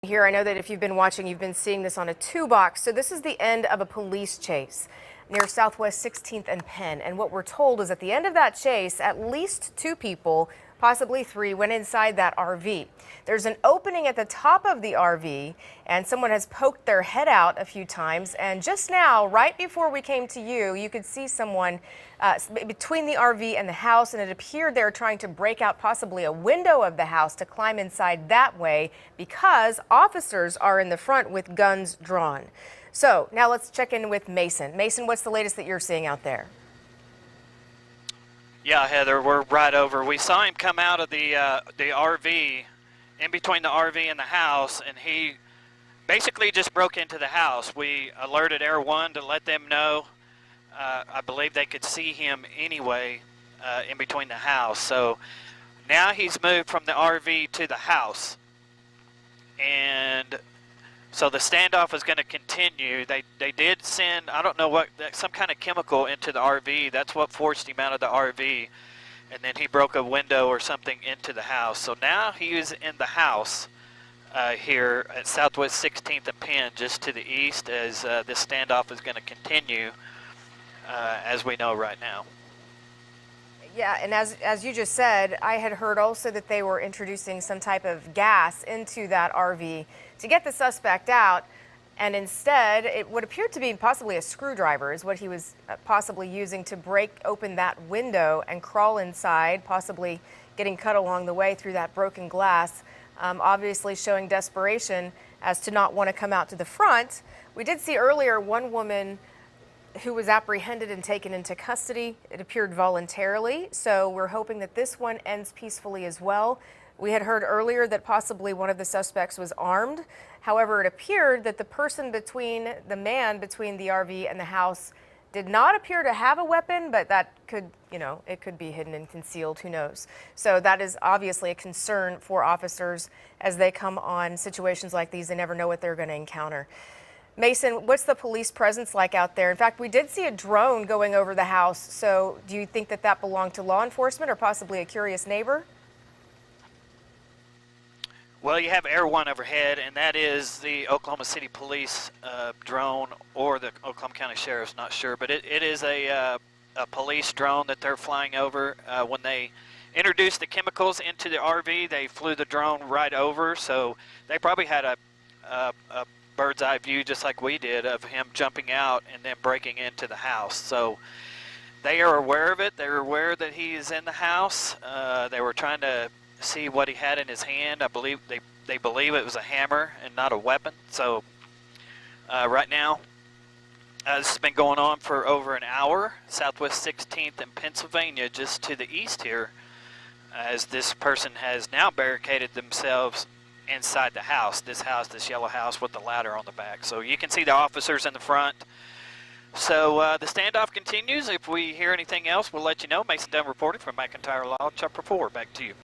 Here, I know that if you've been watching, you've been seeing this on a 2-box. So this is the end of a police chase near Southwest 16th and Penn. And what we're told is at the end of that chase, at least 2 people, possibly 3, went inside that RV. There's an opening at the top of the RV, and someone has poked their head out a few times. And just now, right before we came to you, you could see someone between the RV and the house, and it appeared they were trying to break out possibly a window of the house to climb inside that way because officers are in the front with guns drawn. So now let's check in with Mason. Mason, what's the latest that you're seeing out there? Yeah, Heather, we're right over. We saw him come out of the RV, in between the RV and the house, and he basically just broke into the house. We alerted Air One to let them know. I believe they could see him anyway in between the house. So now he's moved from the RV to the house. And so the standoff is going to continue. They did send, I don't know what, some kind of chemical into the RV. That's what forced him out of the RV. And then he broke a window or something into the house. So now he is in the house here at Southwest 16th and Penn, just to the east, as this standoff is going to continue as we know right now. Yeah, and as you just said, I had heard also that they were introducing some type of gas into that RV to get the suspect out, and instead it would appear to be possibly a screwdriver is what he was possibly using to break open that window and crawl inside, possibly getting cut along the way through that broken glass, obviously showing desperation as to not want to come out to the front. We did see earlier one woman who was apprehended and taken into custody. It appeared voluntarily, so we're hoping that this one ends peacefully as well. We had heard earlier that possibly one of the suspects was armed. However, it appeared that the person between the RV and the house did not appear to have a weapon, but that could, it could be hidden and concealed, who knows. So that is obviously a concern for officers as they come on situations like these. They never know what they're going to encounter. Mason, what's the police presence like out there? In fact, we did see a drone going over the house. So do you think that that belonged to law enforcement or possibly a curious neighbor? Well, you have Air One overhead, and that is the Oklahoma City Police drone or the Oklahoma County Sheriff's, not sure. But it is a police drone that they're flying over. When they introduced the chemicals into the RV, they flew the drone right over. So they probably had a bird's eye view, just like we did, of him jumping out and then breaking into the house. So they are aware of it. They're aware that he is in the house. They were trying to see what he had in his hand. I believe they believe it was a hammer and not a weapon. So right now, this has been going on for over an hour. Southwest 16th in Pennsylvania, just to the east here, as this person has now barricaded themselves inside the house, this yellow house with the ladder on the back. So you can see the officers in the front. So the standoff continues. If we hear anything else, we'll let you know. Mason Dunn reporting from McIntyre Law, Chapter 4. Back to you.